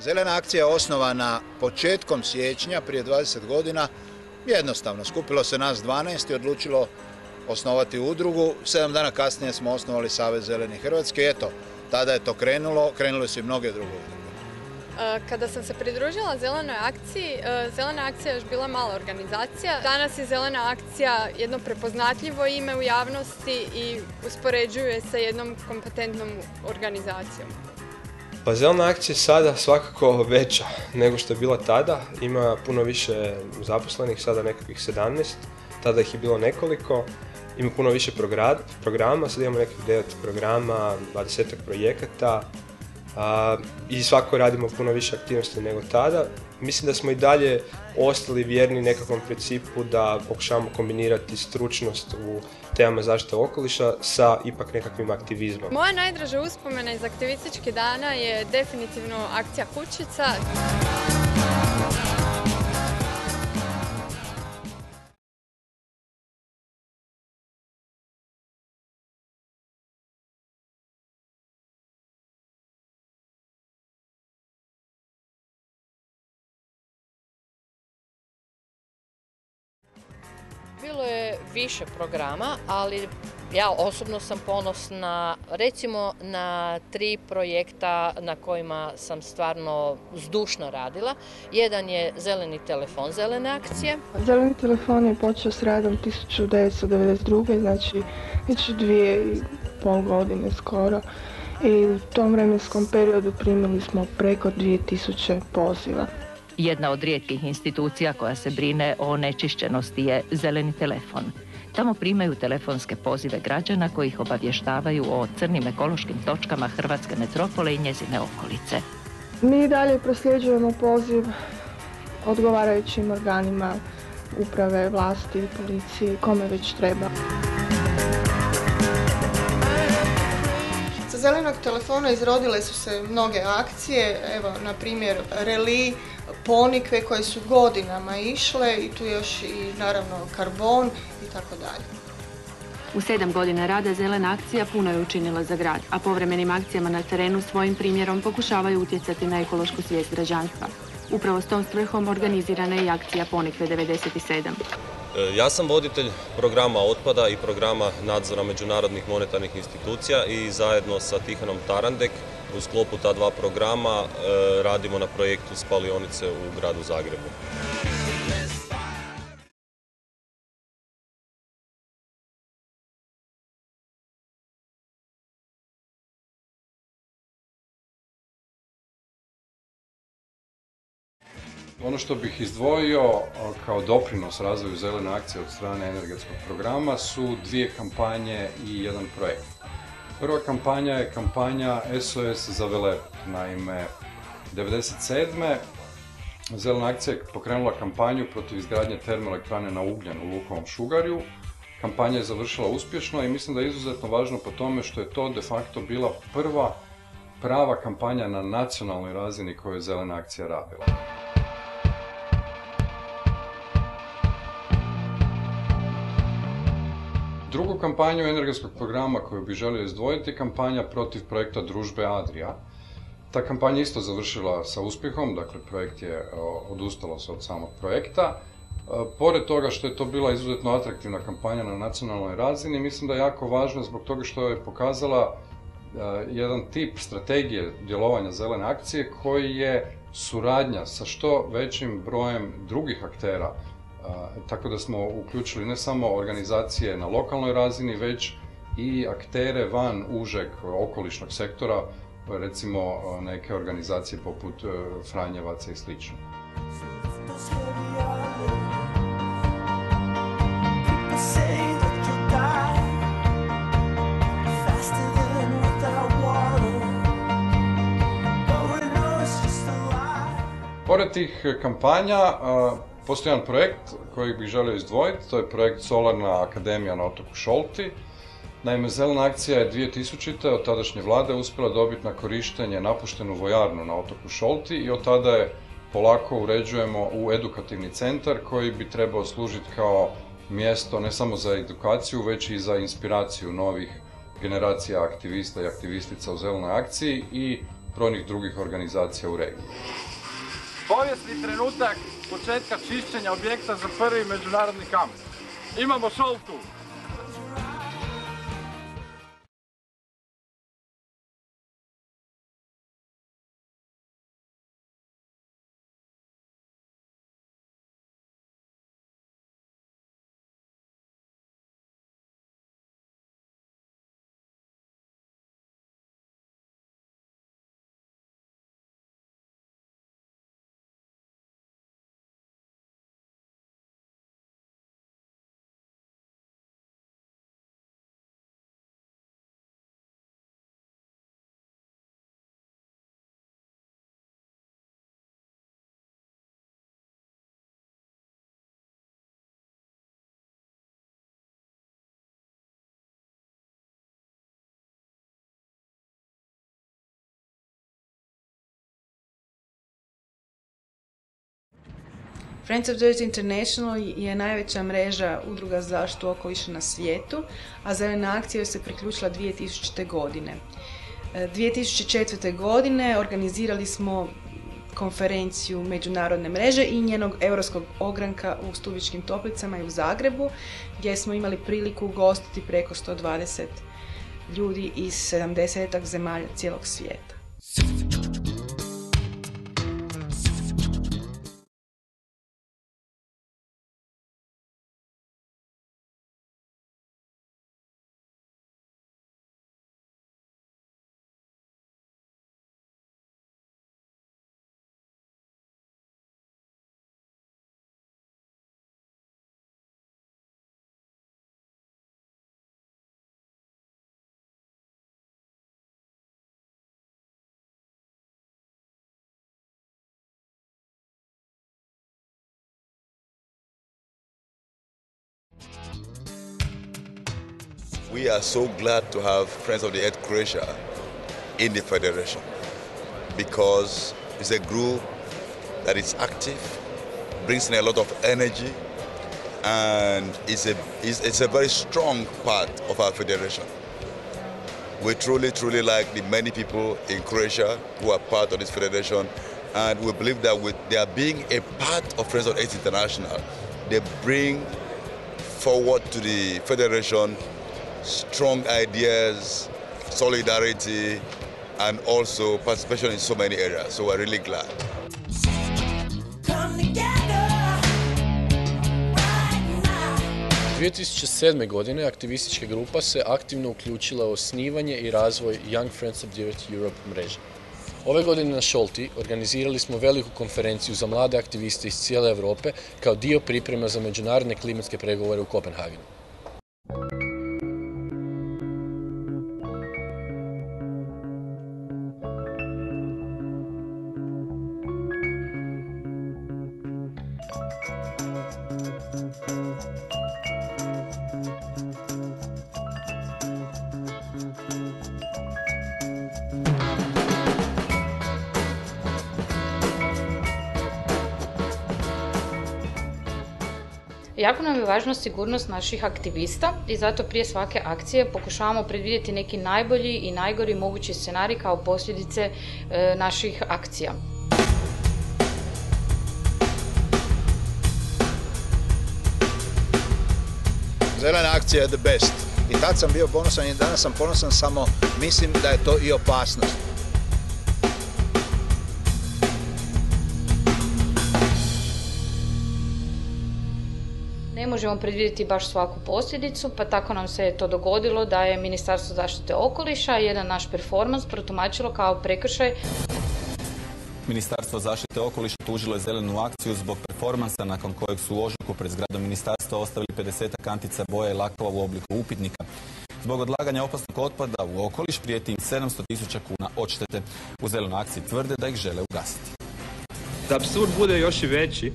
Zelena akcija je osnovana početkom siječnja prije 20 godina. Jednostavno, skupilo se nas 12 i odlučilo osnovati udrugu. 7 dana kasnije smo osnovali Savez zelenih Hrvatske i eto, tada je to krenulo, krenule su i mnoge druge udruge. Kada sam se pridružila Zelenoj akciji, Zelena akcija je još bila mala organizacija. Danas je Zelena akcija jedno prepoznatljivo ime u javnosti i uspoređuje se jednom kompetentnom organizacijom. Pa Zelena akcija je sada svakako veća nego što je bila tada. Ima puno više zaposlenih, sada nekakvih 17, tada ih je bilo nekoliko. Ima puno više programa, sada imamo nekakvih 9 programa, 20 projekata. I svako radimo puno više aktivnosti nego tada. Mislim da smo i dalje ostali vjerni nekakvom principu da pokušavamo kombinirati stručnost u temama zaštite okoliša sa ipak nekakvim aktivizmom. Moja najdraža uspomena iz aktivističkih dana je definitivno akcija Kućica. Bilo je više programa, ali ja osobno sam ponosna recimo na 3 projekta na kojima sam stvarno zdušno radila. Jedan je Zeleni telefon Zelene akcije. Zeleni telefon je počeo s radom 1992. znači već 2,5 godine skoro. I u tom vremenskom periodu primili smo preko 2000 poziva. Jedna od rijetkih institucija koja se brine o onečišćenosti je Zeleni telefon. Tamo primaju telefonske pozive građana koji ih obavještavaju o crnim ekološkim točkama hrvatske metropole i njezine okolice. Mi dalje prosljeđujemo poziv odgovarajućim organima uprave, vlasti, policiji, kome već treba. Sa Zelenog telefona izrodile su se mnoge akcije, evo na primjer Reli, Ponikve koje su godinama išle i tu još i naravno Karbon i tako dalje. U 7 godina rada Zelena akcija puno je učinila za grad, a povremenim akcijama na terenu svojim primjerom pokušavaju utjecati na ekološku svijest građanstva. Upravo s tom svrhom organizirana je i akcija Ponikve 97. Ja sam voditelj programa otpada i programa nadzora međunarodnih monetarnih institucija i zajedno sa Tihanom Tarandek u sklopu ta 2 programa radimo na projektu spalionice u gradu Zagrebu. Ono što bih izdvojio kao doprinos razvoju Zelene akcije od strane energetskog programa su 2 kampanje i jedan projekt. Prva kampanja je kampanja SOS za Velebit. Naime, 1997. Zelena akcija je pokrenula kampanju protiv izgradnje termoelektrane na ugljen u Lukovom Šugarju. Kampanja je završila uspješno i mislim da je izuzetno važno po tome što je to de facto bila prva prava kampanja na nacionalnoj razini koju je Zelena akcija radila. Drugu kampanju energetskog programa koju bih želio izdvojiti je kampanja protiv projekta Družbe Adria. Ta kampanja isto završila sa uspjehom, dakle projekt je odustalo se od samog projekta. Pored toga što je to bila izuzetno atraktivna kampanja na nacionalnoj razini, mislim da je jako važno zbog toga što je pokazala jedan tip strategije djelovanja Zelene akcije koji je suradnja sa što većim brojem drugih aktera. Tako da smo uključili ne samo organizacije na lokalnoj razini, već i aktere van užeg okolišnog sektora, recimo neke organizacije poput Franjevaca i sl. Pored tih kampanja, postoji jedan projekt koji bih želio izdvojiti, to je projekt Solarna akademija na otoku Šolti. Naime, Zelena akcija je 2000. od tadašnje vlade uspjela dobiti na korištenje napuštenu vojarnu na otoku Šolti i od tada je polako uređujemo u edukativni centar koji bi trebao služiti kao mjesto ne samo za edukaciju, već i za inspiraciju novih generacija aktivista i aktivistica u Zelenoj akciji i brojnih drugih organizacija u regiji. Povijesni trenutak početka čišćenja objekta za prvi međunarodni kamp. Imamo šov tu. Friends of the Earth International je najveća mreža udruga za zaštitu okoliša na svijetu, a Zelena akcija joj se priključila 2000. godine. 2004. godine organizirali smo konferenciju međunarodne mreže i njenog europskog ogranka u Stubičkim Toplicama i u Zagrebu, gdje smo imali priliku ugostiti preko 120 ljudi iz 70 zemalja cijelog svijeta. We are so glad to have Friends of the Earth Croatia in the Federation because it's a group that is active, brings in a lot of energy, and it's a very strong part of our Federation. We truly like the many people in Croatia who are part of this Federation, and we believe that with their being a part of Friends of the Earth International, they bring forward to the Federation strong ideas, solidarity, and also participation in so many areas. So we're really glad. 2007. godine aktivistička grupa se aktivno uključila u osnivanje i razvoj Young Friends of the Earth Europe mreže. Ove godine na Šolti organizirali smo veliku konferenciju za mlade aktiviste iz cijele Europe kao dio priprema za međunarodne klimatske pregovore u Kopenhagenu. Jako nam je važna sigurnost naših aktivista i zato prije svake akcije pokušavamo predvidjeti neki najbolji i najgori mogući scenarij kao posljedice naših akcija. Zelena akcija je the best. I tad sam bio ponosan i danas sam ponosan, samo mislim da je to i opasnost. Ne možemo predvidjeti baš svaku posljedicu, pa tako nam se je to dogodilo da je Ministarstvo zaštite okoliša jedan naš performans protumačilo kao prekršaj. Ministarstvo zaštite okoliša tužilo je Zelenu akciju zbog performansa nakon kojeg su u ožujku pred zgradom ministarstva ostavili 50 kantica boje i lakova u obliku upitnika. Zbog odlaganja opasnog otpada u okoliš prijeti im 700.000 kuna odštete. U Zelenoj akciji tvrde da ih žele ugasiti. Da apsurd bude još i veći,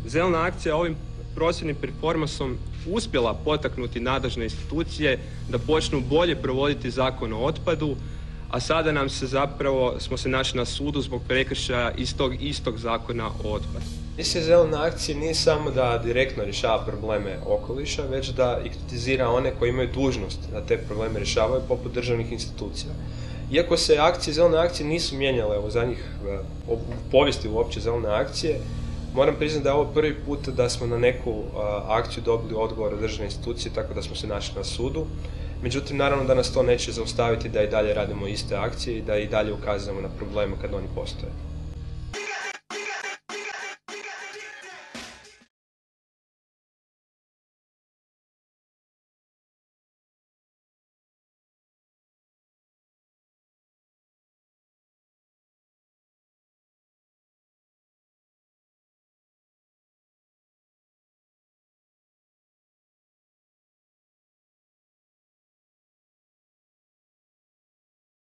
Zelena akcija ovim prosvjednim performansom uspjela potaknuti nadležne institucije da počnu bolje provoditi zakon o otpadu, a sada smo se našli na sudu zbog prekršaja iz tog istog zakona o otpadu. Misija Zelene akcije nije samo da direktno rješava probleme okoliša, već da i kritizira one koji imaju dužnost da te probleme rješavaju poput državnih institucija. Iako se zelene akcije nisu mijenjale u zadnjih u povijesti uopće zelene akcije, moram priznati da je ovo prvi put da smo na neku akciju dobili odgovor od državne institucije, tako da smo se našli na sudu. Međutim, naravno da nas to neće zaustaviti da i dalje radimo iste akcije i da i dalje ukazujemo na probleme kad oni postoje.